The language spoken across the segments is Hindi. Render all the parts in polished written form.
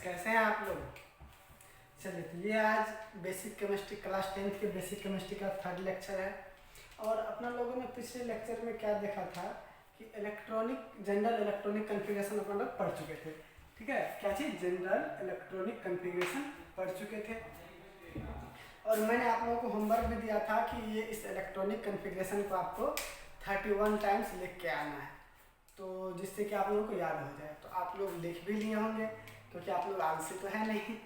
कैसे हैं आप लोग? चलिए, तो ये आज बेसिक केमिस्ट्री क्लास 10th के बेसिक केमिस्ट्री का थर्ड लेक्चर है। और अपना लोगों ने पिछले लेक्चर में क्या देखा था कि जनरल इलेक्ट्रॉनिक कॉन्फ़िगरेशन अपना लोग पढ़ चुके थे। ठीक है, क्या चीज़? जनरल इलेक्ट्रॉनिक कॉन्फ़िगरेशन पढ़ चुके थे। और मैंने आप लोगों को होमवर्क भी दिया था कि ये इस इलेक्ट्रॉनिक कॉन्फ़िगरेशन को आपको 31 टाइम्स लिख के आना है, तो जिससे कि आप लोगों को याद हो जाए। तो आप लोग लिख भी लिए होंगे क्योंकि आप लोग आलसी तो है नहीं,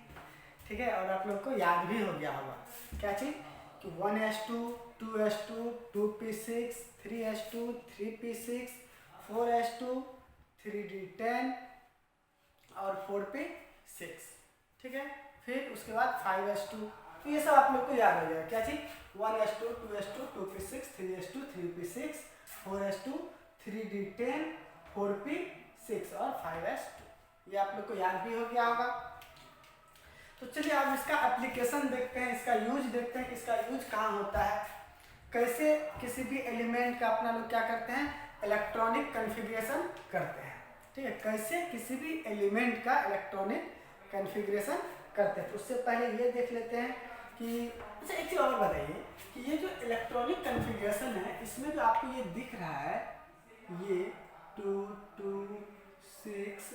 ठीक है। और आप लोग को याद भी हो गया होगा क्या चीज़ कि 1s2, 2s2, 2p6, 3s2, 3p6, 4s2, 3d10 और 4p6, ठीक है। फिर उसके बाद 5s2, तो ये सब आप लोग को याद हो जाएगा। क्या चीज़? 1s2, 2s2, 2p6, 3s2, 3p6, 4s2, 3d10, 4p6 और 5s2, ये आप लोग को याद भी हो गया होगा। तो चलिए अब इसका एप्लीकेशन देखते हैं, इसका यूज देखते हैं कि इसका यूज कहाँ होता है, कैसे किसी भी एलिमेंट का अपना लोग क्या करते हैं, इलेक्ट्रॉनिक कॉन्फ़िगरेशन करते हैं। ठीक है, कैसे किसी भी एलिमेंट का इलेक्ट्रॉनिक कॉन्फ़िगरेशन करते हैं। तो उससे पहले ये देख लेते हैं कि अच्छा एक चीज़ और बताइए कि ये जो इलेक्ट्रॉनिक कॉन्फ़िगरेशन है, इसमें जो आपको ये दिख रहा है, ये 2, 2, 6,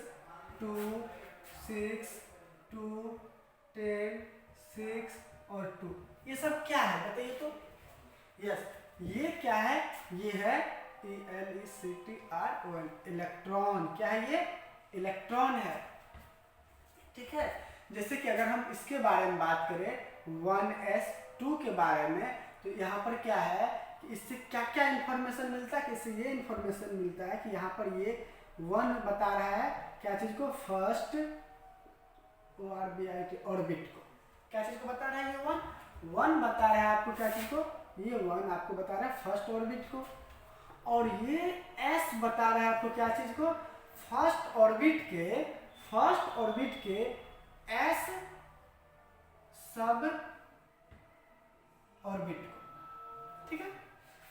2, 6, 2, 10, 6 और 2, ये सब क्या है बताइए तो? यस, ये क्या है? ये है ELECTRON, इलेक्ट्रॉन। क्या है ये? इलेक्ट्रॉन है, ठीक है। जैसे कि अगर हम इसके बारे में बात करें 1s2 के बारे में, तो यहाँ पर क्या है कि इससे क्या क्या इंफॉर्मेशन मिलता है कि इससे ये इंफॉर्मेशन मिलता है कि यहाँ पर ये 1 बता रहा है क्या चीज़ को? फर्स्ट ऑर्बिट को। क्या चीज़ को बता रहा है? ये 1 बता रहा है आपको। क्या चीज़ को? ये 1 आपको बता रहा है फर्स्ट ऑर्बिट को। और ये s बता रहा है आपको क्या चीज़ को? फर्स्ट ऑर्बिट के s सब ऑर्बिट को, ठीक है।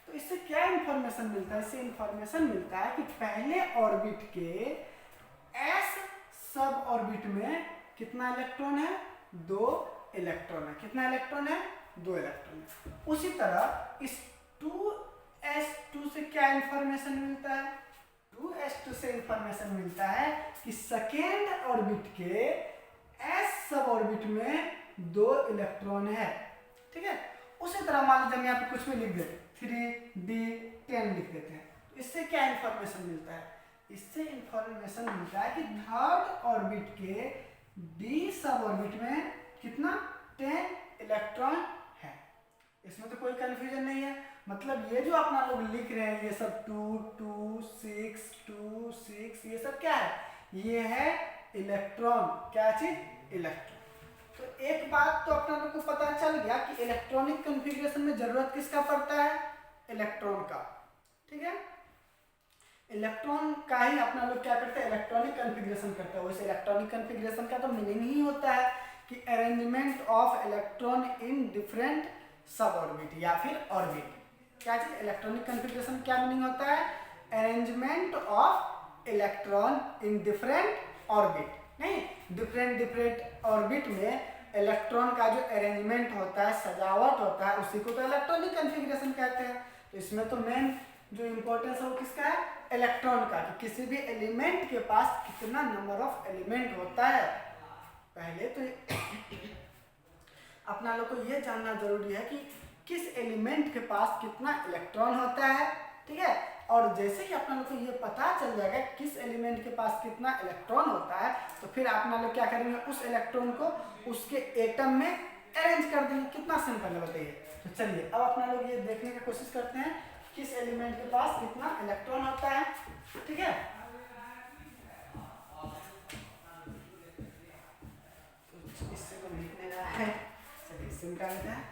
तो इससे क्या इंफॉर्मेशन मिलता है? इससे इंफॉर्मेशन मिलता है कि पहले ऑर्बिट के s सब ऑर्बिट में कितना इलेक्ट्रॉन है? 2 इलेक्ट्रॉन है। कितना इलेक्ट्रॉन है? 2 इलेक्ट्रॉन है। उसी तरह इस 2s2 से क्या इंफॉर्मेशन मिलता है? 2s2 से इंफॉर्मेशन मिलता है कि सेकेंड ऑर्बिट के s सब ऑर्बिट में 2 इलेक्ट्रॉन है, ठीक है। उसी तरह मान लीजिए हम यहाँ पे कुछ भी लिख देते, 3d10 लिख देते हैं, तो इससे क्या इंफॉर्मेशन मिलता है? इससे इंफॉर्मेशन मिलता है कि थर्ड ऑर्बिट के d सब ऑर्बिट में कितना? 10 इलेक्ट्रॉन है। इसमें तो कोई कंफ्यूजन नहीं है। मतलब ये जो अपना लोग लिख रहे हैं, ये सब 2, 2, 6, 2, 6, ये सब क्या है? ये है इलेक्ट्रॉन। क्या चीज? इलेक्ट्रॉन। तो एक बात तो अपना लोग को पता चल गया कि इलेक्ट्रॉनिक कॉन्फ़िगरेशन में जरूरत किसका पड़ता है? इलेक्ट्रॉन का, ठीक है। इलेक्ट्रॉन का ही अपना लोग क्या करते हैं? इलेक्ट्रॉनिक कॉन्फ़िगरेशन करते हैं। वैसे इलेक्ट्रॉनिक कॉन्फ़िगरेशन का तो मीनिंग ही होता है कि arrangement of electron in different सब ऑर्बिट या फिर ऑर्बिट। क्या चीज? इलेक्ट्रॉनिक कॉन्फ़िगरेशन क्या मीनिंग होता है? Arrangement of electron in different orbit, नहीं, डिफरेंट ऑर्बिट में इलेक्ट्रॉन का जो अरेंजमेंट होता है, सजावट होता है, उसी को तो इलेक्ट्रॉनिक कॉन्फ़िगरेशन कहते हैं। तो इसमें तो मेन जो इम्पोर्टेंस है वो किसका है? इलेक्ट्रॉन का, कि किसी भी एलिमेंट के पास कितना नंबर ऑफ एलिमेंट होता है। पहले तो अपना लोग को ये जानना जरूरी है कि किस एलिमेंट के पास कितना इलेक्ट्रॉन होता है, ठीक है। और जैसे ही अपना लोग को ये पता चल जाएगा किस एलिमेंट के पास कितना इलेक्ट्रॉन होता है, तो फिर अपना लोग क्या करेंगे? उस इलेक्ट्रॉन को उसके एटम में अरेंज कर देंगे। कितना सिंपल है बताइए। तो चलिए अब अपना लोग ये देखने की कोशिश करते हैं किस एलिमेंट के पास कितना इलेक्ट्रॉन होता है, ठीक है। तो इससे को लिखने रहा है, चलिए इससे निकाल लेते हैं।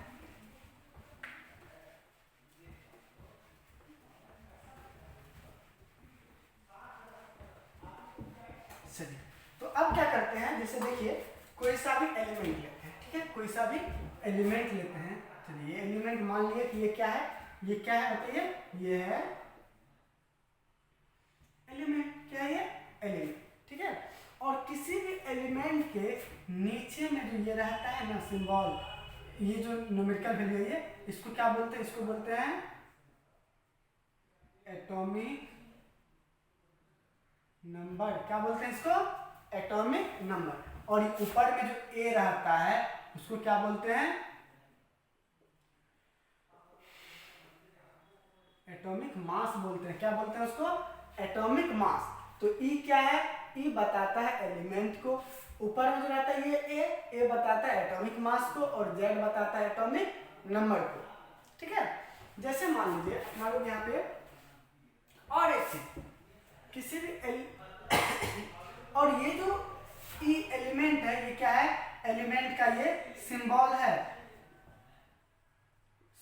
चलिए तो अब क्या करते हैं, जैसे देखिए कोई सा भी एलिमेंट लेते हैं, ठीक है। कोई सा भी एलिमेंट लेते हैं। चलिए ये एलिमेंट मान लिए कि ये क्या है? ये क्या है बताइए? ये है एलिमेंट। क्या है ये? एलिमेंट, ठीक है। और किसी भी एलिमेंट के नीचे में जो ये रहता है ना सिंबल, ये जो न्यूमेरिकल वैल्यू है इसको क्या बोलते हैं? इसको बोलते हैं एटॉमिक नंबर। क्या बोलते हैं इसको? Atomic number. और ऊपर में जो ए रहता है उसको क्या बोलते हैं? एटॉमिक मास बोलते हैं। क्या बोलते हैं उसको? Atomic mass. तो ई क्या है? ई बताता है एलिमेंट को। ऊपर में जो रहता है ये ए बताता है एटॉमिक मास को, और जेड बताता है एटॉमिक नंबर को। ठीक है। जैसे मान लीजिए मान लो यहाँ पे और एक चीज, किसी भी और ये जो ई एलिमेंट है ये क्या है? एलिमेंट का ये सिंबल है।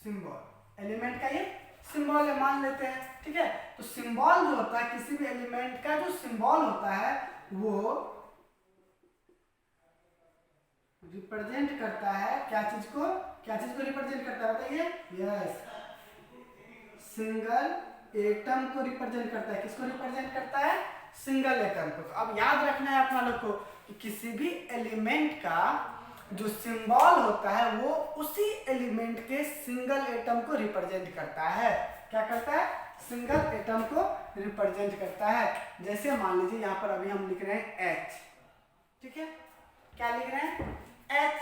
सिंबल एलिमेंट का ये सिंबल है मान लेते हैं। ठीक है। तो सिंबल जो होता है किसी भी एलिमेंट का, जो सिंबल होता है वो रिप्रेजेंट करता है क्या चीज को? क्या चीज को रिप्रेजेंट करता है बताइए? यस, सिंगल एटम को रिप्रेजेंट करता है। किसको रिप्रेजेंट करता है? सिंगल एटम को। तो अब याद रखना है अपना लोग को कि किसी भी एलिमेंट का जो सिंबल होता है वो उसी एलिमेंट के सिंगल एटम को रिप्रेजेंट करता है। क्या करता है? सिंगल एटम को रिप्रेजेंट करता है। जैसे मान लीजिए यहाँ पर अभी हम लिख रहे हैं H। ठीक है। क्या लिख रहे हैं? H।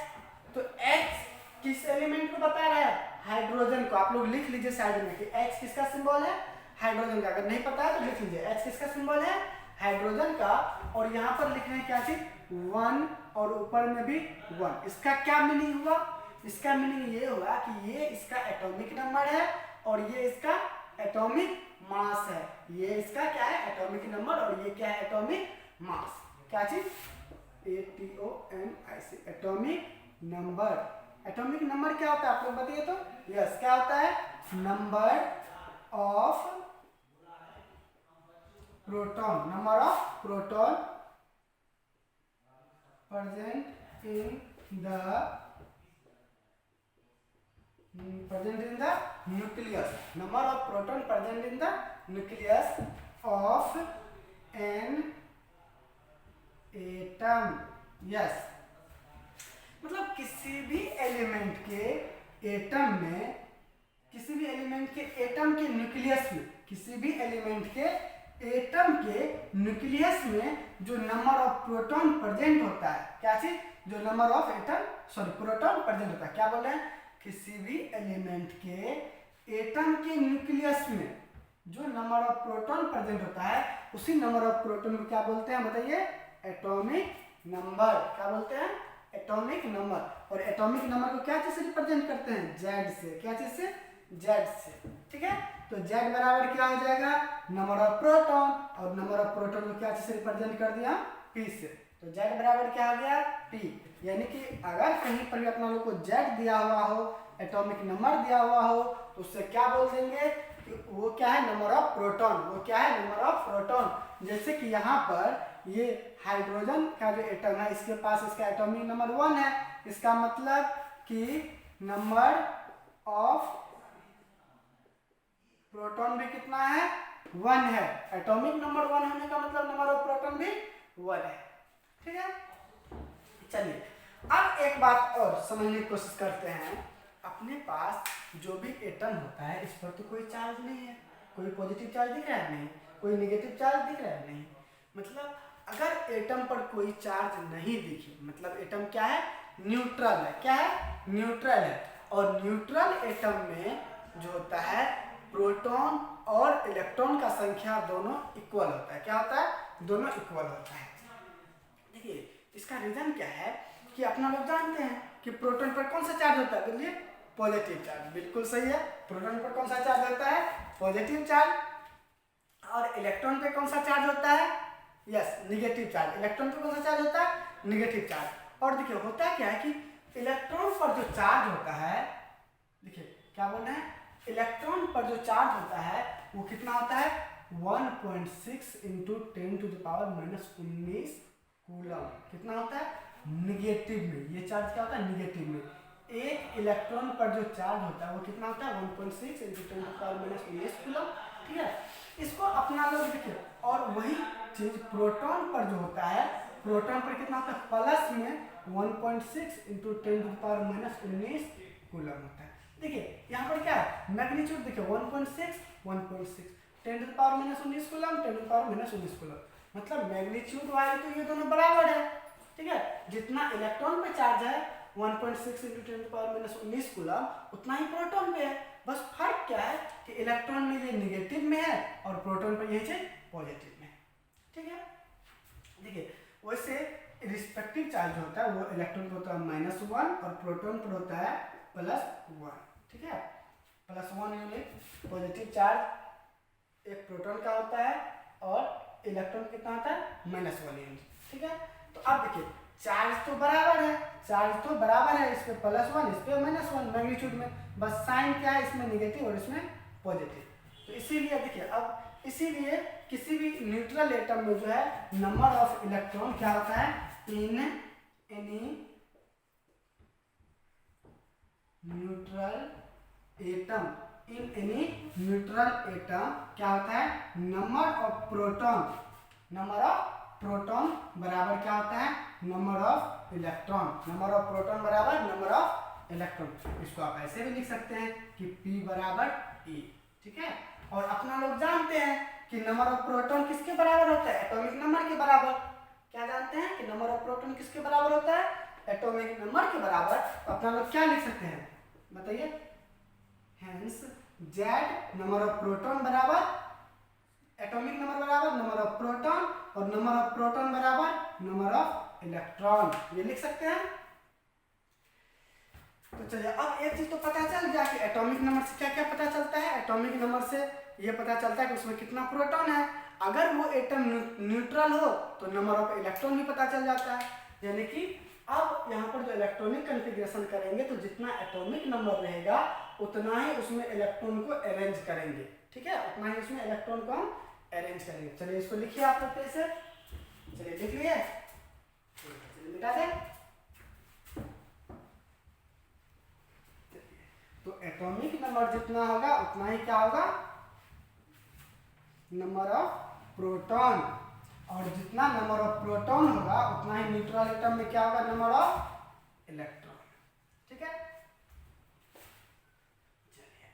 तो H किस एलिमेंट को बता रहा है? हाइड्रोजन को। आप लोग लिख लीजिए साइड में कि H किसका सिंबल है? हाइड्रोजन का। अगर नहीं पता है तो लिख लीजिए H किसका सिंबल है? हाइड्रोजन का। और यहाँ पर लिख रहे हैं क्या चीज? 1, और ऊपर में भी 1। इसका क्या मीनिंग हुआ? इसका मीनिंग ये हुआ कि ये इसका एटॉमिक नंबर है और ये इसका एटॉमिक मास है। ये इसका क्या है? एटॉमिक नंबर, और ये क्या है? Atomic mass. क्या चीज? ATOMIC, atomic number. Atomic number क्या होता है आप लोग बताइए तो? यस, क्या होता है? Number of proton. Number of proton present in the nucleus. Number of proton present in the nucleus of an atom. Yes, मतलब किसी भी एलिमेंट के एटम में, किसी भी एलिमेंट के एटम के न्यूक्लियस में, किसी भी एलिमेंट के एटम के न्यूक्लियस में जो नंबर ऑफ प्रोटॉन प्रेजेंट होता है, क्या चीज? जो नंबर ऑफ प्रोटॉन प्रेजेंट होता है। क्या बोल रहे हैं? किसी भी एलिमेंट के एटम के न्यूक्लियस में जो नंबर ऑफ प्रोटॉन प्रेजेंट होता है उसी नंबर ऑफ प्रोटॉन को क्या बोलते हैं बताइए? Atomic number. क्या बोलते हैं? Atomic number. और एटॉमिक नंबर को क्या चीज से रिप्रेजेंट करते हैं? जेड से। क्या चीज से? जेड से। ठीक है। तो जेड बराबर क्या हो जाएगा? नंबर ऑफ प्रोटॉन, और नंबर ऑफ प्रोटॉन को क्या चीज से रिप्रेजेंट कर दिया? पी से। तो जेड बराबर क्या हो गया? पी। यानी कि अगर कहीं पर भी अपना लोग को जेड दिया हुआ हो, एटॉमिक नंबर दिया हुआ हो, तो उससे क्या बोल देंगे कि वो क्या है? Number of proton. वो क्या है? Number of proton. जैसे कि यहाँ पर ये हाइड्रोजन का जो एटम है इसके पास इसका एटॉमिक नंबर 1 है। इसका मतलब कि नंबर ऑफ प्रोटॉन भी कितना है? 1 है। एटॉमिक नंबर 1 होने का मतलब नंबर ऑफ प्रोटॉन भी 1 है। ठीक है। चलिए अब एक बात और समझने की कोशिश करते हैं। अपने पास जो भी एटम होता है इस पर तो कोई चार्ज नहीं है। कोई पॉजिटिव चार्ज दिख रहा है? नहीं। कोई नेगेटिव चार्ज दिख रहा है? नहीं। मतलब अगर एटम पर कोई चार्ज नहीं दिखे मतलब एटम क्या है? न्यूट्रल है। क्या है? न्यूट्रल है। और न्यूट्रल एटम में जो होता है प्रोटॉन और इलेक्ट्रॉन का संख्या दोनों इक्वल होता है। क्या होता है? दोनों इक्वल होता है। देखिए इसका रीजन क्या है कि अपना लोग जानते हैं कि प्रोटॉन पर कौन सा चार्ज होता है? बोलिए पॉजिटिव चार्ज। बिल्कुल सही है। प्रोटॉन पर कौन सा चार्ज होता है? Positive charge. और इलेक्ट्रॉन पे कौन सा चार्ज होता है? Yes, negative charge. इलेक्ट्रॉन पे कौन सा चार्ज होता है? Negative charge. और देखिए होता क्या है कि इलेक्ट्रॉन पर जो चार्ज होता है, देखिए क्या बोल रहे हैं? इलेक्ट्रॉन पर जो चार्ज होता है वो कितना होता है? 1.6 × 10⁻⁻19 कूलम। कितना होता है? निगेटिव में। ये चार्ज क्या होता है? निगेटिव में। एक इलेक्ट्रॉन पर जो चार्ज होता है वो कितना होता है? 1.6 × 10⁻19 कूलम। ठीक है। इसको अपना लोग देखिए। और वही चीज प्रोटॉन पर जो होता है प्रोटॉन पर कितना होता है, प्लस में 1.6 इंटू 10⁻⁻19 कूलम होता है। देखिए यहाँ पर क्या है, मैग्नीट्यूड देखिए 1.6 1.6 10⁻⁻19 कूलम 10⁻⁻19 कूलम, मतलब मैग्नीट्यूड वाइज तो ये दोनों बराबर है। ठीक है, जितना इलेक्ट्रॉन पे चार्ज है 1.6 इंटू 10⁻⁻19 कूलम उतना ही प्रोटॉन पे है। बस फर्क क्या है कि इलेक्ट्रॉन में ये निगेटिव में है और प्रोटॉन पर यही चीज पॉजिटिव में। ठीक है, देखिए वैसे रिस्पेक्टिव चार्ज होता है वो इलेक्ट्रॉन पर होता है -1 और प्रोटॉन पर होता है +1। ठीक है, +1 यूनिट पॉजिटिव चार्ज एक प्रोटॉन का होता है और इलेक्ट्रॉन कितना होता है -1 यूनिट। ठीक है, तो अब देखिए चार्ज तो बराबर है, चार्ज तो बराबर है, इस पे +1 इस पे -1 मैग्नीट्यूड में, बस साइन क्या है इसमें निगेटिव और इसमें पॉजिटिव। तो इसीलिए देखिए अब इसीलिए किसी भी न्यूट्रल एटम में जो है नंबर ऑफ इलेक्ट्रॉन क्या होता है, in any neutral atom, in any neutral atom क्या होता है, number of proton, number of proton बराबर क्या होता है, number of electron, number of proton बराबर नंबर ऑफ इलेक्ट्रॉन। इसको आप ऐसे भी लिख सकते हैं कि P बराबर E। ठीक है, और अपना लोग जानते हैं कि नंबर ऑफ प्रोटॉन किसके बराबर होता है, एटॉमिक नंबर के बराबर। क्या जानते हैं कि नंबर ऑफ प्रोटॉन किसके बराबर होता है, एटॉमिक नंबर के बराबर। तो अपना लोग क्या लिख सकते हैं बताइए, hence Z number of proton बराबर एटॉमिक नंबर बराबर नंबर ऑफ प्रोटॉन और नंबर ऑफ प्रोटॉन बराबर नंबर ऑफ इलेक्ट्रॉन, ये लिख सकते हैं। तो चलिए अब एक चीज तो पता चल गया कि एटॉमिक नंबर से क्या क्या पता चलता है, एटॉमिक नंबर से ये पता चलता है कि उसमें कितना प्रोटॉन है। अगर वो एटम न्यूट्रल हो तो नंबर ऑफ इलेक्ट्रॉन भी पता चल जाता है। यानी कि अब यहाँ पर जो इलेक्ट्रॉनिक कन्फिग्रेशन करेंगे तो जितना एटॉमिक नंबर रहेगा उतना ही उसमें इलेक्ट्रॉन को अरेंज करेंगे। ठीक है, उतना ही उसमें इलेक्ट्रॉन को हम अरेंज करेंगे। चलिए इसको लिखिए आप लोग से, चलिए लिख लिए, चलिए मिटा दें। तो एटॉमिक नंबर जितना होगा उतना ही क्या होगा, नंबर ऑफ प्रोटॉन, और जितना नंबर ऑफ प्रोटॉन होगा उतना ही न्यूट्रल एटम में क्या होगा, नंबर ऑफ इलेक्ट्रॉन। ठीक है, चलिए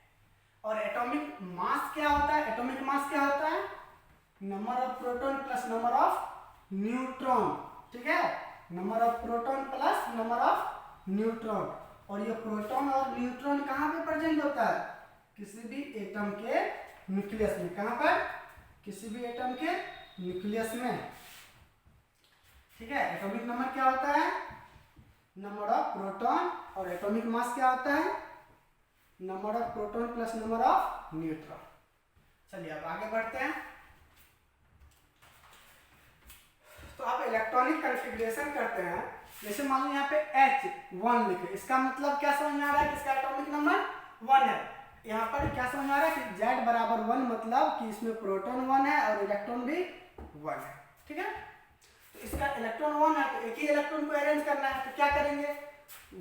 और एटॉमिक मास क्या होता है, एटॉमिक मास क्या होता है, number of proton plus number of neutron. ठीक है, number of proton plus number of neutron. और ये प्रोटॉन और न्यूट्रॉन कहाँ पे प्रेजेंट होता है, किसी भी एटम के न्यूक्लियस में। कहाँ पर, किसी भी एटम के न्यूक्लियस में। ठीक है, एटॉमिक नंबर क्या होता है, नंबर ऑफ प्रोटॉन, और एटॉमिक मास क्या होता है, number of proton plus number of neutron. चलिए अब आगे बढ़ते हैं। तो आप इलेक्ट्रॉनिक कॉन्फ़िगरेशन करते हैं, जैसे मान लो यहाँ पे H1 लिखे, इसका मतलब क्या समझ में आ रहा है कि इसका एटॉमिक नंबर 1 है। यहाँ पर क्या समझ में आ रहा है कि Z बराबर 1 मतलब कि इसमें प्रोटॉन 1 है और इलेक्ट्रॉन भी 1 है। ठीक है, तो इसका इलेक्ट्रॉन 1 है तो एक ही इलेक्ट्रॉन को अरेंज करना है, तो क्या करेंगे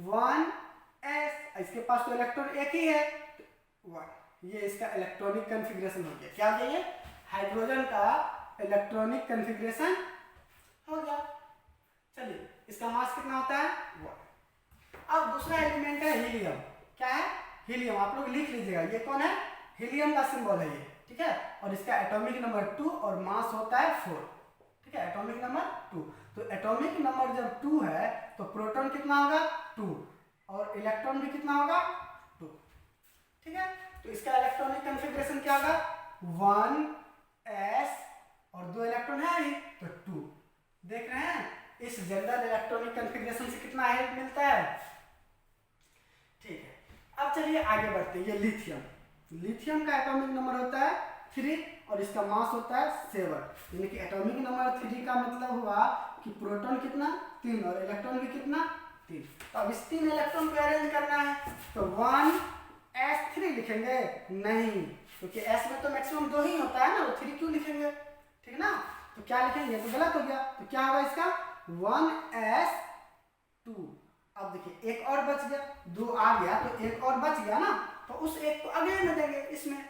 1s, इसके पास तो इलेक्ट्रॉन एक ही है तो 1, ये इसका इलेक्ट्रॉनिक कॉन्फ़िगरेशन हो गया। क्या हो गया, ये हाइड्रोजन का इलेक्ट्रॉनिक कॉन्फ़िगरेशन हो गया। चलिए इसका मास कितना होता है 1। अब दूसरा एलिमेंट है हीलियम। क्या है, हीलियम, आप लोग लिख लीजिएगा, ये कौन है, हीलियम का सिंबल है ये। ठीक है, और इसका एटॉमिक नंबर 2 और मास होता है 4। ठीक है, एटॉमिक नंबर 2। तो एटॉमिक नंबर जब 2 है तो प्रोटॉन कितना होगा 2 और इलेक्ट्रॉन भी कितना होगा 2। ठीक है, तो इसका इलेक्ट्रॉनिक कॉन्फ़िगरेशन क्या होगा 1s और 2 इलेक्ट्रॉन है ही तो 2। देख रहे हैं, इस जनरल इलेक्ट्रॉनिक कॉन्फ़िगरेशन से कितना हेल्प मिलता है। ठीक है, अब चलिए आगे बढ़ते हैं। ये लिथियम, लिथियम का एटॉमिक नंबर होता है 3 और इसका मास होता है 7। यानी कि एटॉमिक नंबर 3 का मतलब हुआ कि प्रोटॉन कितना 3 और इलेक्ट्रॉन भी कितना 3। तो अब इस 3 इलेक्ट्रॉन को अरेंज करना है तो 1s3 लिखेंगे नहीं, क्योंकि s में तो मैक्सिमम 2 ही होता है ना, वो 3 क्यों लिखेंगे। ठीक ना, तो क्या लिखेंगे, तो गलत हो गया। तो क्या होगा इसका 1s2। अब देखिए एक और बच गया, 2 आ गया तो एक और बच गया ना, तो उस एक को अगले में देंगे इसमें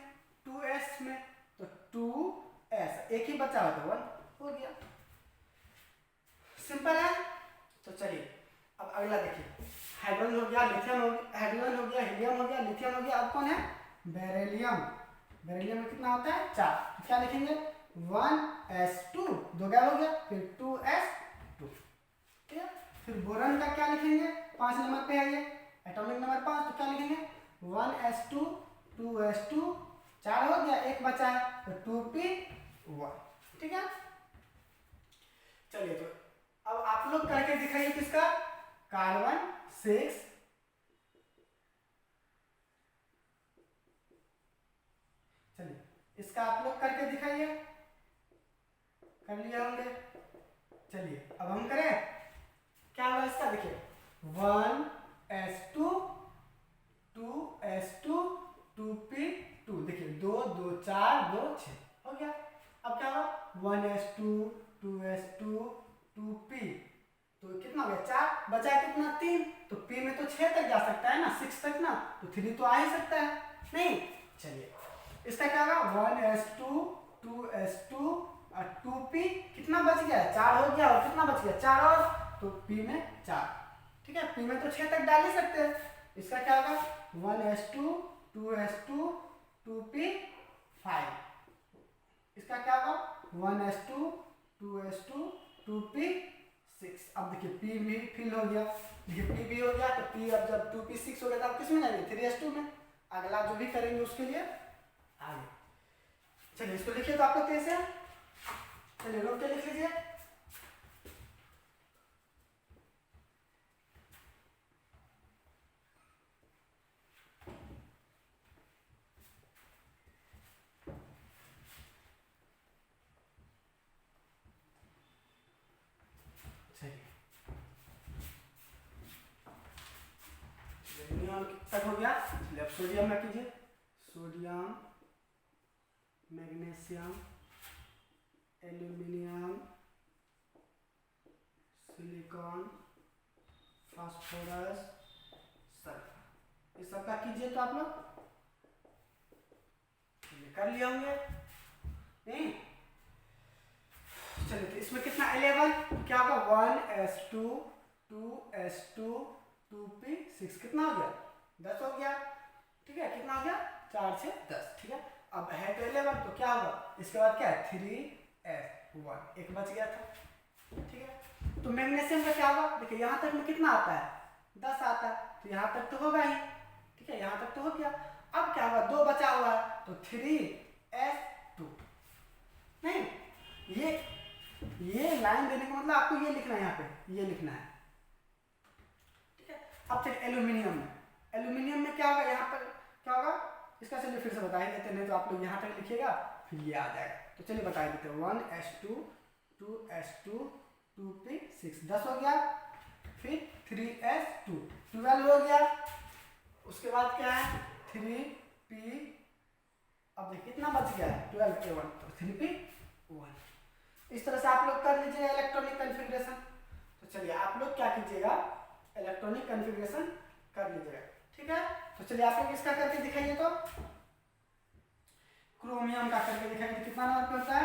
2s में, तो 2s एक ही बचा हुआ तो 1 हो गया। सिंपल है। तो चलिए अब अगला देखिए, हाइड्रोजन हो गया, लिथियम हो गया, हाइड्रोजन हो गया, हीलियम हो गया, लिथियम हो गया, अब कौन है, बेरिलियम। बेरिलियम में कितना होता है 4, तो क्या लिखेंगे 1s2, 2 गैप हो गया, फिर 2s2, ठीक है। फिर बोरॉन का क्या लिखेंगे, 5 नंबर पे है ये, एटॉमिक नंबर 5, तो क्या लिखेंगे 1s2, 2s2, 4 हो गया, एक बचा है तो 2p1, ठीक है। चलिए तो अब आप लोग करके दिखाइए किसका, कार्बन 6, चलिए इसका आप लोग करके दिखाइए, कर लिया होंगे। चलिए अब हम करें, क्या होगा इसका, देखिए 1s2, 2s2, 2p2, देखिए 2 2 4 2 6 हो गया। अब क्या होगा 1s2, 2s2, 2p, तो कितना हो गया 4, बचा कितना 3, तो p में तो 6 तक जा सकता है ना, 6 तक ना, तो 3 तो आ ही सकता है नहीं। चलिए इसका क्या होगा 1s2, 2s2 और 2p, कितना बच गया 4 हो गया, और कितना बच गया 4 और, तो p में 4, ठीक है। p में तो 6 तक डाल ही सकते हैं। इसका क्या होगा 1s2, 2s2, 2p5, इसका क्या होगा 1s2, 2s2, 2p6। अब देखिए p भी फिल हो गया, देखिए p भी हो गया, तो p अब जब 2p6 हो गया तो अब किस में जाएंगे 3s2 में, अगला जो भी करेंगे उसके लिए आगे। चलिए इसको लिखिए तो आप लोग कैसे, चलिए रोक के लिख लीजिए। तक हो गया, चलिए अब सोडियम में कीजिए, sodium, magnesium, aluminium, silicon, phosphorus, sulphur, इस सब का कीजिए तो आप लोग कर लिए होंगे नहीं। चलिए तो इसमें कितना 11, क्या होगा 1s2, 2s2, 2p6, कितना हो गया 10 हो गया, ठीक है। कितना हो गया 4 से 10, ठीक है। अब है तो 11, तो क्या होगा इसके बाद क्या है 3s1, एक बच गया था, ठीक है। तो मैग्नीशियम का क्या होगा, देखिए यहाँ तक में कितना आता है 10 आता है, तो यहाँ तक तो होगा ही, ठीक है, यहाँ तक तो हो गया। अब क्या होगा 2 बचा हुआ है, तो 3s2, नहीं ये लाइन देने का मतलब आपको ये लिखना है, यहाँ पे ये लिखना है, ठीक है। अब चलिए एल्यूमिनियम में, एल्यूमिनियम में क्या होगा, यहाँ पर क्या होगा, इसका चलिए फिर से बता ही देते, नहीं तो आप लोग यहाँ तक लिखिएगा फिर ये आ जाएगा। तो चलिए बता देते हैं 1s2, 2s2, 2p6, 10 हो गया, फिर 3s2, 12 हो गया, उसके बाद क्या है 3p, अब देखिए कितना बच गया है 12a1, तो 3p1। इस तरह से आप लोग कर लीजिए इलेक्ट्रॉनिक कॉन्फ़िगरेशन। तो चलिए आप लोग क्या कीजिएगा, इलेक्ट्रॉनिक कॉन्फ़िगरेशन कर लीजिएगा, ठीक है। तो चलिए आप लोग इसका करके दिखाइए, तो क्रोमियम का करके दिखाइए, तो कितना नंबर पे होता है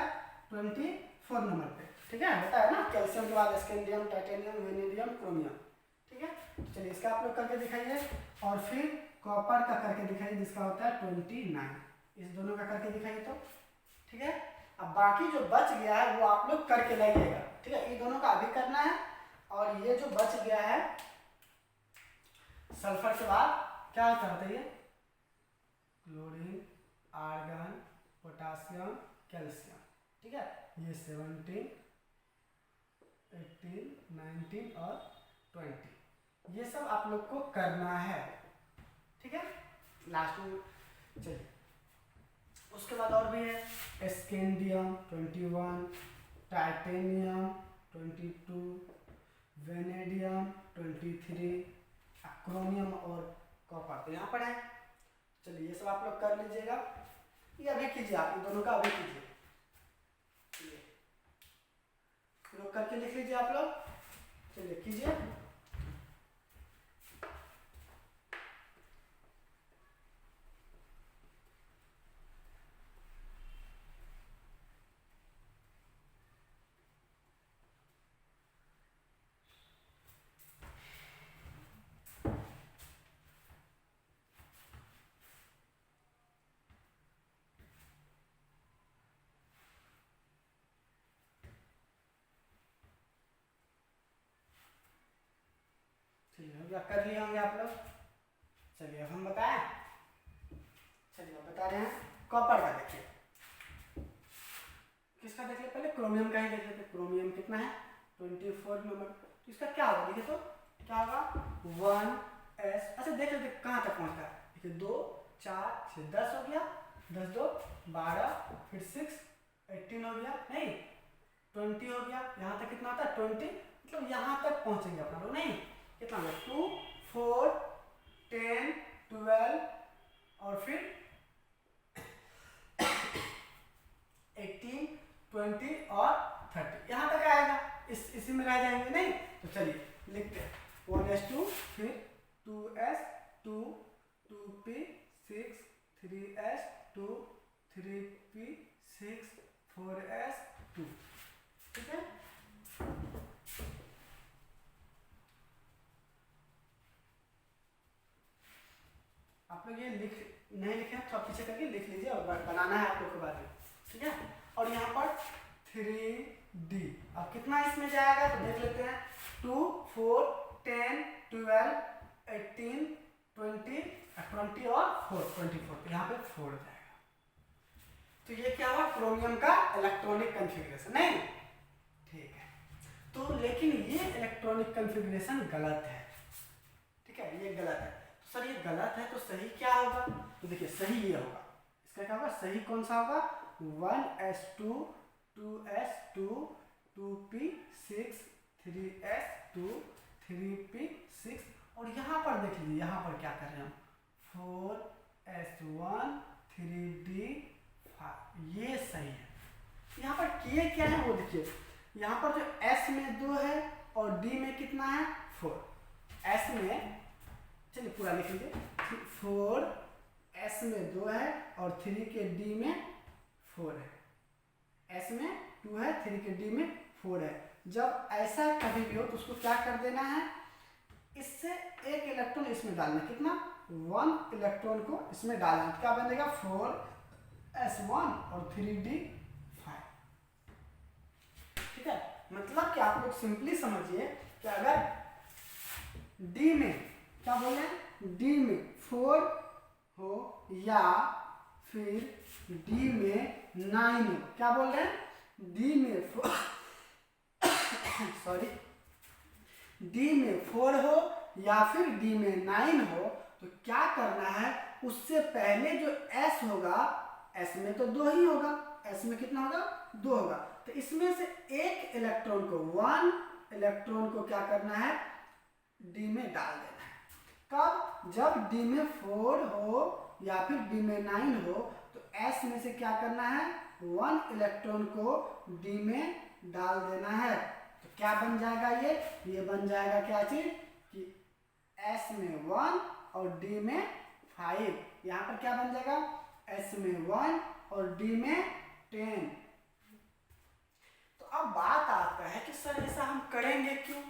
24 नंबर पे, ठीक है, होता है ना, कैल्शियम के बाद स्कैंडियम, टाइटेनियम, वेनेडियम, क्रोमियम, ठीक है। तो चलिए इसका आप लोग करके दिखाइए, और फिर कॉपर का करके दिखाइए जिसका होता है 29, इस दोनों का करके दिखाइए तो, ठीक है। अब बाकी जो बच गया है वो आप लोग करके लाइएगा, ठीक है, ये दोनों का अभी करना है। और ये जो बच गया है सल्फर के बाद क्या होता है बताइए, क्लोरीन, आर्गन, पोटासियम, कैल्शियम, ठीक है। ये 17, 18, 19 और 20, ये सब आप लोग को करना है, ठीक है, लास्ट में। चलिए उसके बाद और भी है स्कैंडियम 21, टाइटेनियम 22, वेनेडियम 23, क्रोमियम और कॉपर तो यहाँ पर है। चलिए ये सब आप लोग कर लीजिएगा, ये अभी कीजिए, आप इन दोनों का अभी कीजिए, लोग करके लिख लीजिए आप लोग, चलिए कीजिए। क्या कर लिए होंगे आप लोग। चलिए अब हम बताएं, चलिए अब बता रहे हैं कॉपर का। देखिए किसका देख ले, पहले क्रोमियम का ही देख लेते। क्रोमियम कितना है 24 नंबर। तो इसका क्या होगा देखिए, तो क्या होगा 1s। अच्छा देख लेते कहाँ तक पहुँचता है। देखिए 2 4 6 10 हो गया, 10 2 12, फिर 6 18 हो गया, नहीं 20 हो गया। यहाँ तक कितना होता है 20, मतलब यहाँ तक पहुँचेंगे अपना लोग। नहीं कितना होगा 2 4 10 12 और फिर 18 20 और 30, यहाँ तक आएगा। इसी में रह जाएंगे। नहीं तो चलिए लिखते हैं 1s2, फिर 2s 2 2p 6 3s 2 3p 6 4s 2। ठीक है, आप लोग ये लिख नहीं लिखे तो आप पीछे करके लिख लीजिए, और बनाना है आप लोग को बाद में। ठीक है, और यहाँ पर 3d। अब कितना इसमें जाएगा तो देख लेते हैं 2 4 10 12 18 20 और 4 24, तो यहाँ पे 4 जाएगा। तो ये क्या हुआ क्रोमियम का इलेक्ट्रॉनिक कॉन्फ़िगरेशन। नहीं ठीक है, तो लेकिन ये इलेक्ट्रॉनिक कॉन्फ़िगरेशन गलत है। ठीक है, ये गलत है। तो सर ये गलत है तो सही क्या होगा, तो देखिए सही ये होगा। इसका क्या होगा, सही कौन सा होगा 1s2 2s2 2p6 3s2 3p6। और यहाँ पर देख लीजिए, यहाँ पर क्या कर रहे हैं हम 4s1 3d5, ये सही है। यहाँ पर किए क्या है वो देखिए, यहाँ पर जो s में 2 है और d में कितना है 4। s में चलिए पूरा लिख लीजिए 4 s में 2 है और 3 के d में 4 है। s में 2 है, 3 के d में 4 है। जब ऐसा कभी भी हो तो उसको क्या कर देना है, इससे एक इलेक्ट्रॉन इसमें डालना। कितना 1 इलेक्ट्रॉन को इसमें डालना, क्या बनेगा 4s1 और 3d5। ठीक है, मतलब कि आप लोग सिंपली समझिए कि अगर d में क्या बोले d में 4 हो या फिर d में 9 हो, क्या बोल रहे हैं d में सॉरी d में 4 हो या फिर d में 9 हो, तो क्या करना है उससे पहले जो s होगा, s में तो 2 ही होगा, s में कितना होगा 2 होगा, तो इसमें से एक इलेक्ट्रॉन को 1 इलेक्ट्रॉन को क्या करना है d में डाल देना है। कब, जब d में 4 हो या फिर d में 9 हो, तो s में से क्या करना है 1 इलेक्ट्रॉन को d में डाल देना है। तो क्या बन जाएगा ये बन जाएगा क्या चीज कि s में 1 और d में 5। यहाँ पर क्या बन जाएगा s में 1 और d में 10। तो अब बात आता है कि सर ऐसा हम करेंगे क्यों।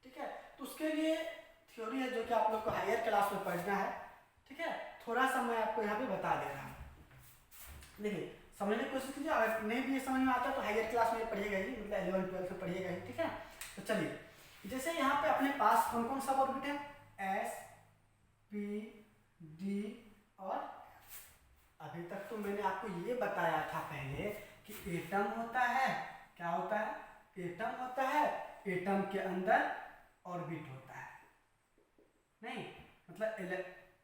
ठीक है, तो उसके लिए थ्योरी है जो कि आप लोग को हायर क्लास में पढ़ना है। ठीक है, थोड़ा सा मैं आपको यहाँ पे बता दे रहा हूँ। देखिए समझने की कोशिश कीजिए, अगर नहीं भी समझ में आता तो हायर क्लास में पढ़िएगा ही, मतलब 11 12 में पढ़िएगा ही। ठीक है, तो चलिए जैसे यहाँ पे अपने पास कौन कौन सा ऑर्बिट है s p d और अभी तक तो मैंने आपको ये बताया था पहले कि एटम होता है, क्या होता है एटम होता है, एटम के अंदर ऑर्बिट होता है। नहीं मतलब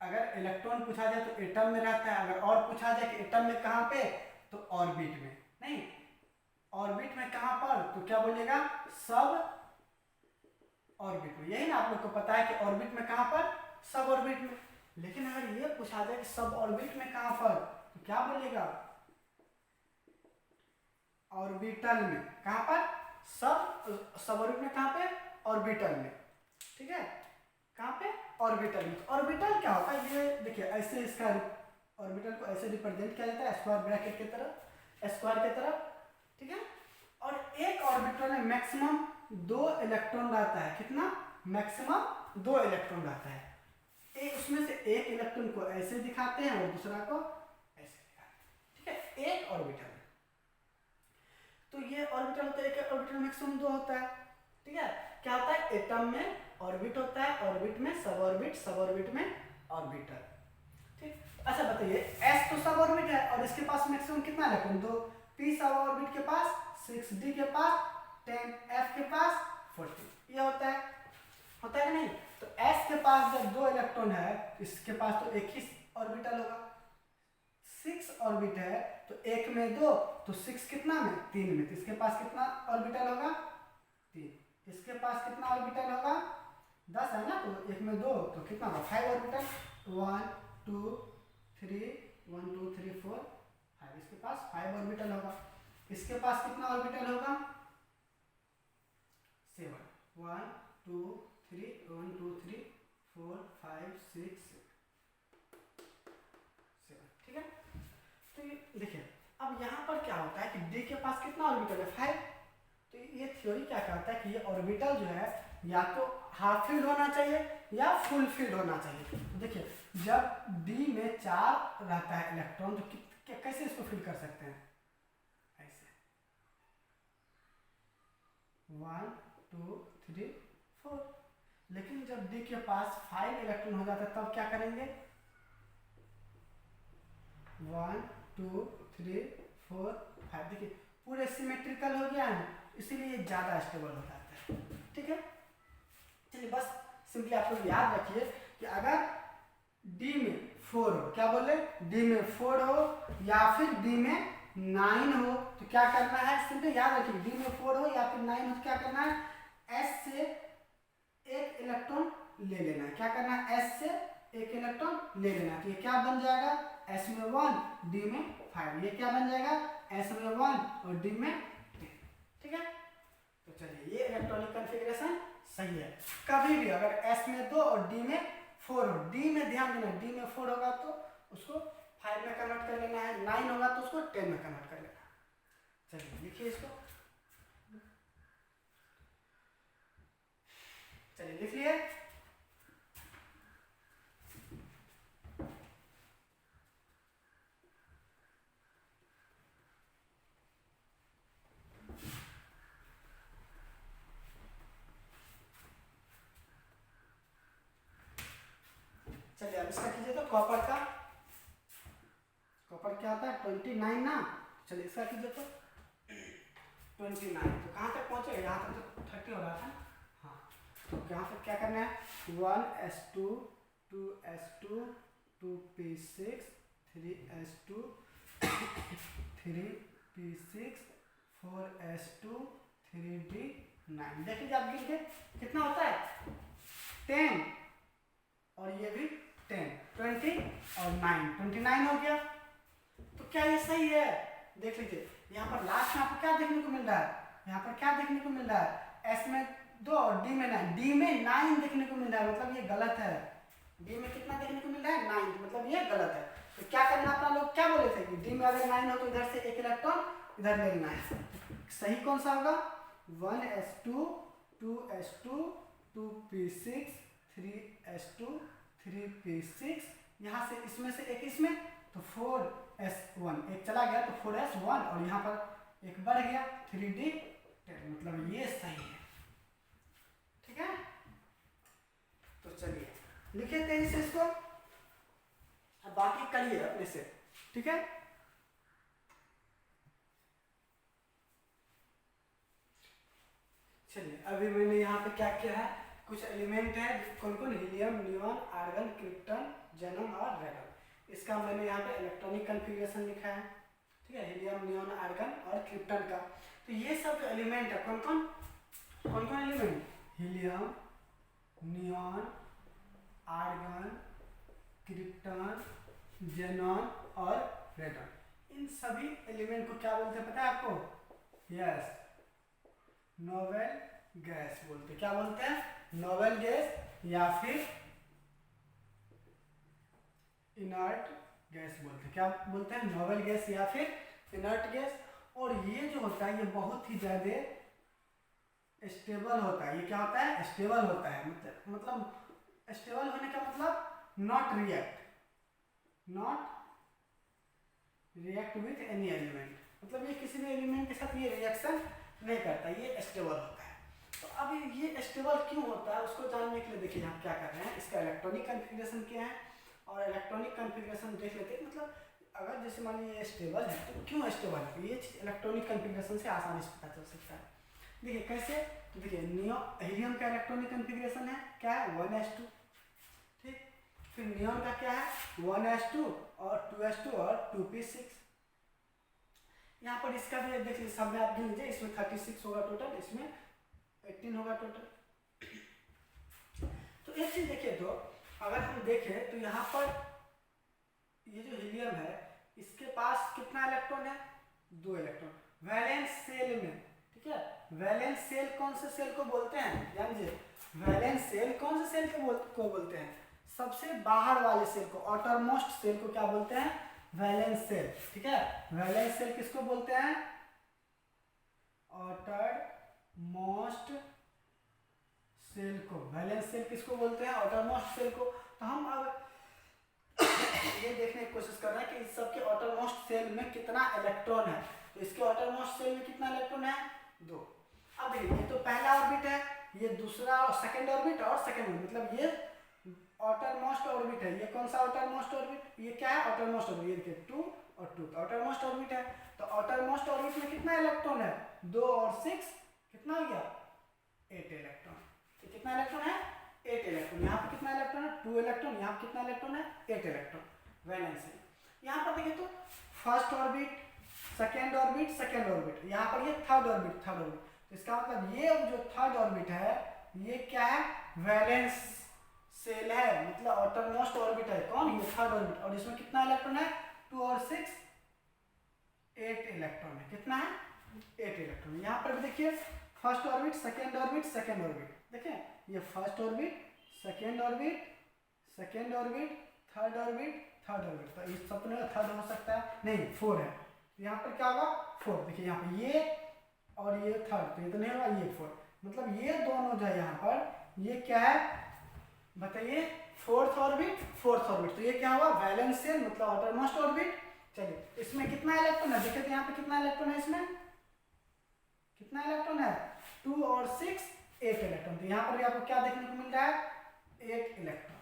अगर इलेक्ट्रॉन पूछा जाए तो एटम में रहता है, अगर और पूछा जाए कि एटम में कहाँ पे तो ऑर्बिट में। नहीं ऑर्बिट में कहाँ पर तो क्या बोलिएगा सब ऑर्बिट में। यही ना आप लोग को पता है कि ऑर्बिट में कहाँ पर सब ऑर्बिट में। लेकिन अगर ये पूछा जाए कि सब ऑर्बिट में कहाँ पर तो क्या बोलिएगा ऑर्बिटल में। कहाँ पर सब ऑर्बिट में, कहाँ पे ऑर्बिटल में। ठीक है, कहाँ पे ऑर्बिटल में। तो ऑर्बिटल क्या होता है ये देखिए, ऐसे इसका ऑर्बिटल को ऐसे रिप्रेजेंट किया जाता है स्क्वायर ब्रैकेट की तरह, स्क्वायर की तरह। ठीक है, और एक ऑर्बिटल में मैक्सिमम 2 इलेक्ट्रॉन रहता है। कितना मैक्सिमम 2 इलेक्ट्रॉन रहता है। उसमें से एक इलेक्ट्रॉन को ऐसे दिखाते हैं और दूसरा को ऐसे दिखाते हैं। ठीक है, एक ऑर्बिटल तो ये ऑर्बिटल होता है, एक ऑर्बिटल मैक्सिमम 2 होता है। ठीक है, क्या होता है, एटम में ऑर्बिट होता है, ऑर्बिट में सब ऑर्बिट, सब ऑर्बिट में ऑर्बिटर। ठीक, अच्छा बताइए, s तो सब ऑर्बिट है और इसके पास मैक्सिमम कितना इलेक्ट्रॉन, तो p सब ऑर्बिट के पास 6, d के पास 10, f के पास 40, ये होता है कि नहीं। तो s के पास जब 2 इलेक्ट्रॉन है, इसके पास तो एक ही ऑर्बिटल होगा, 6 ऑर्बिट है तो एक में 2, तो 6 कितना में 3 में, तो इसके पास कितना ऑर्बिटल होगा 3, इसके पास कितना ऑर्बिटल होगा 10 है ना, तो एक में 2 तो कितना होगा 5 ऑर्बिटल, 1 2 3 1 2 3 4 5, इसके पास 5 ऑर्बिटल होगा। इसके पास कितना ऑर्बिटल होगा 7, 1 2 3 1 2 3 4 5 6 7, ठीक है। तो ये देखिए, अब यहाँ पर क्या होता है कि d के पास कितना ऑर्बिटल है 5, तो ये थ्योरी क्या कहता है कि ये ऑर्बिटल जो है या तो हाफ फील्ड होना चाहिए या फुल फील्ड होना चाहिए। तो देखिए, जब d में 4 रहता है इलेक्ट्रॉन तो कैसे इसको फिल कर सकते हैं, ऐसे 1 2 3 4, लेकिन जब d के पास 5 इलेक्ट्रॉन हो जाता है तब क्या करेंगे, 1 2 3 4 5, देखिए पूरे सिमेट्रिकल हो गया है, इसीलिए ज्यादा स्टेबल हो जाता है। ठीक है, चलिए बस सिंपली आप लोग याद रखिए कि अगर d में 4 हो, क्या बोले, d में 4 हो या फिर d में 9 हो तो क्या करना है, सिंपली याद रखिए d में 4 हो या फिर 9 हो तो क्या करना है, s से एक इलेक्ट्रॉन ले लेना है, क्या करना है, s से एक इलेक्ट्रॉन ले लेना है, तो ये क्या बन जाएगा, s में 1 d में 5, ये क्या बन जाएगा, s में 1 और d में 10, ठीक है। तो चलिए ये इलेक्ट्रॉनिक कॉन्फ़िगरेशन सही है। कभी भी अगर s में 2 और d में 4 हो, d में ध्यान देना, d में 4 होगा तो उसको 5 में कन्वर्ट कर लेना है, 9 होगा तो उसको 10 में कन्वर्ट कर लेना है। चलिए लिखिए इसको, चलिए लिख लिए। चलिए अब इसका कीजिए, तो कॉपर का, कॉपर क्या होता है 29 ना, चलिए इसका कीजिए तो 29, तो कहाँ तक पहुँचे, यहाँ तक तो 30 हो रहा था, हाँ तो यहाँ तक क्या करना है, 1s2 2s2 2p6 3s2 3p6 4s2 3d9, देखिए आप गिन के कितना होता है 10 और ये भी 10, 20 और 9, 29 हो गया। तो क्या ये सही है, देख लीजिए यहाँ पर लास्ट में आपको क्या देखने को मिल रहा है, यहाँ पर क्या देखने को मिल रहा है, s में 2 और d में 9, d में 9 देखने को मिल रहा है, मतलब ये गलत है, d में कितना देखने को मिल रहा है 9, मतलब ये गलत है। तो क्या करना, अपना लोग क्या बोले थे कि d में अगर 9 हो तो इधर से एक इलेक्ट्रॉन इधर ले लेना है, सही कौन सा होगा, 1s2 2s2 2p6 3s2 3p6, यहाँ से इसमें से एक इसमें तो 4s1 एक चला गया तो 4s1 और यहाँ पर एक बढ़ गया 3d10, मतलब ये सही है, ठीक है। तो चलिए लिखे तेजी से इसको, अब बाकी करिए अपने से, ठीक है। चलिए अभी मैंने यहाँ पे क्या किया है, कुछ एलिमेंट है, कौन कौन, हीलियम नियॉन आर्गन क्रिप्टन जेनन और रेडन, इसका मैंने यहाँ पे इलेक्ट्रॉनिक कॉन्फ़िगरेशन लिखा है, ठीक है, हीलियम नियॉन आर्गन और क्रिप्टन का। तो ये सब जो एलिमेंट है कौन कौन element, helium neon argon krypton xenon और रेडन, इन सभी एलिमेंट को क्या बोलते हैं पता है आपको, यस नोबेल गैस बोलते, क्या बोलते हैं, नोबेल गैस या फिर इनर्ट गैस बोलते हैं, क्या बोलते हैं, नोबेल गैस या फिर इनर्ट गैस। और ये जो होता है ये बहुत ही ज्यादा स्टेबल होता है, ये क्या होता है, स्टेबल होता है, मतलब स्टेबल होने का मतलब not react with any element, मतलब ये किसी भी एलिमेंट के साथ ये रिएक्शन नहीं करता, ये स्टेबल होता है। तो अब ये स्टेबल क्यों होता है उसको जानने के लिए देखिए हम क्या कर रहे हैं, इसका इलेक्ट्रॉनिक कन्फिग्रेशन क्या है और इलेक्ट्रॉनिक कन्फिग्रेशन देख लेते हैं। मतलब अगर जैसे मान लीजिए ये स्टेबल है तो क्यों स्टेबल है, ये चीज़ इलेक्ट्रॉनिक कन्फिग्रेशन से आसानी से पता चल सकता है। देखिए कैसे, तो देखिए हीलियम का इलेक्ट्रॉनिक कन्फिग्रेशन है क्या है 1s2, ठीक। फिर नियॉन का क्या है 1s2 और 2s2 और 2p6। यहाँ पर इसका भी देख लीजिए, सब में आप गिन लीजिए, इसमें 36 होगा टोटल, इसमें 18 होगा टोटल। तो एक चीज देखिए, तो अगर हम देखें तो यहाँ पर ये जो हीलियम है इसके पास कितना इलेक्ट्रॉन है, 2 इलेक्ट्रॉन वैलेंस सेल में, ठीक है। वैलेंस सेल कौन से सेल को बोलते हैं, ध्यान दीजिए, वैलेंस सेल कौन से सेल को बोलते हैं, सबसे बाहर वाले सेल को, आउटरमोस्ट सेल को क्या बोलते हैं, वैलेंस सेल, ठीक है। वैलेंस सेल किसको बोलते हैं, आउटरमोस्ट सेल को, वैलेंस सेल किसको बोलते हैं, आउटरमोस्ट सेल को। तो हम अब ये देखने की कोशिश कर रहे हैं कि इस सबके आउटरमोस्ट सेल में कितना इलेक्ट्रॉन है। तो इसके आउटरमोस्ट सेल में कितना इलेक्ट्रॉन है, 2। अब देखिए ये तो पहला ऑर्बिट है, ये दूसरा और सेकंड ऑर्बिट और सेकंड ऑर्बिट, मतलब ये आउटरमोस्ट ऑर्बिट है। ये कौन सा आउटरमोस्ट ऑर्बिट, ये क्या है आउटरमोस्ट ऑर्बिट, ये देखिए 2 और 2 आउटरमोस्ट ऑर्बिट है। तो आउटरमोस्ट ऑर्बिट में कितना इलेक्ट्रॉन है, 2 और 6 कितना हो गया, 8 इलेक्ट्रॉन। कितना इलेक्ट्रॉन है, 8 इलेक्ट्रॉन। यहाँ पे कितना इलेक्ट्रॉन है, 2 इलेक्ट्रॉन। यहाँ पे कितना इलेक्ट्रॉन है, 8 इलेक्ट्रॉन वैलेंस है। यहाँ पर देखिए तो first orbit, second orbit, second orbit, यहाँ पर ये थर्ड ऑर्बिट, थर्ड ऑर्बिट। तो इसका मतलब ये जो थर्ड ऑर्बिट है ये क्या है, वैलेंस सेल है, मतलब आउटरमोस्ट ऑर्बिट है कौन, ये थर्ड ऑर्बिट। और इसमें कितना इलेक्ट्रॉन है, 2 और 6 8 इलेक्ट्रॉन है। कितना है, 8 इलेक्ट्रॉन। यहाँ पर भी देखिए first orbit, second orbit, second orbit, देखिए ये first orbit, second orbit, second orbit, third orbit, third orbit. तो इस सब में थर्ड हो सकता है नहीं, 4 है। तो यहाँ पर क्या होगा 4, देखिए यहाँ पे ये और ये थर्ड, तो ये तो नहीं होगा, ये 4, मतलब ये दोनों जो है यहाँ पर ये क्या है बताइए, फोर्थ ऑर्बिट, फोर्थ ऑर्बिट। तो ये क्या हुआ, वैलेंस सेल, मतलब आउटरमोस्ट ऑर्बिट। चलिए इसमें कितना इलेक्ट्रॉन है, देखिए तो यहाँ पे कितना इलेक्ट्रॉन है, इसमें कितना इलेक्ट्रॉन है, 2 और 6 8 इलेक्ट्रॉन। तो यहाँ पर भी आपको क्या देखने को मिल रहा है, 8 इलेक्ट्रॉन।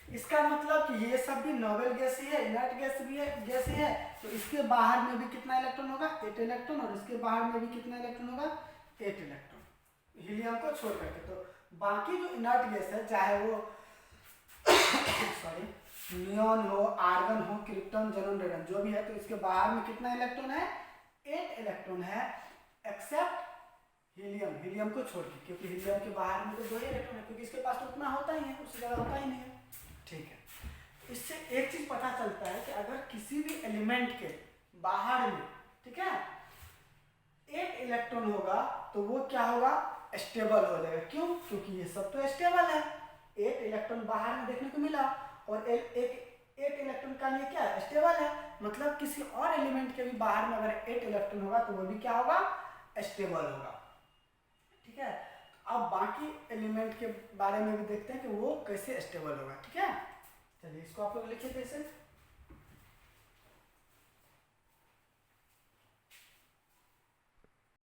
इसका मतलब कि ये सब भी नोबेल गैस ही है, इनर्ट गैस भी है, गैस ही है। तो इसके बाहर में भी कितना इलेक्ट्रॉन होगा, 8 इलेक्ट्रॉन, और इसके बाहर में भी कितना इलेक्ट्रॉन होगा, 8 इलेक्ट्रॉन, हीलियम को छोड़ करके। तो बाकी जो इनर्ट गैस है, चाहे वो सॉरी नियॉन हो, आर्गन हो, क्रिप्टन, ज़ेनॉन, रेडन, जो भी है, तो इसके बाहर में कितना इलेक्ट्रॉन है, 8 इलेक्ट्रॉन है, एक्सेप्ट हीलियम, हीलियम को छोड़ के, क्योंकि हीलियम के बाहर में तो 2 ही इलेक्ट्रॉन है, क्योंकि इसके पास तो उतना होता ही है, उससे ज़्यादा होता ही नहीं है, ठीक है। इससे एक चीज पता चलता है कि अगर किसी भी एलिमेंट के बाहर में, ठीक है, 8 इलेक्ट्रॉन होगा तो वो क्या होगा, स्टेबल हो जाएगा। क्यों, क्योंकि ये सब तो स्टेबल है, 8 इलेक्ट्रॉन बाहर में देखने को मिला, और एक 8 इलेक्ट्रॉन का लिए क्या है, स्टेबल है, मतलब किसी और एलिमेंट के भी बाहर में अगर 8 इलेक्ट्रॉन होगा तो वो भी क्या होगा, स्टेबल होगा, ठीक है। अब बाकी एलिमेंट के बारे में भी देखते हैं कि वो कैसे स्टेबल होगा, ठीक है। चलिए इसको आप लोग लिखिए कैसे,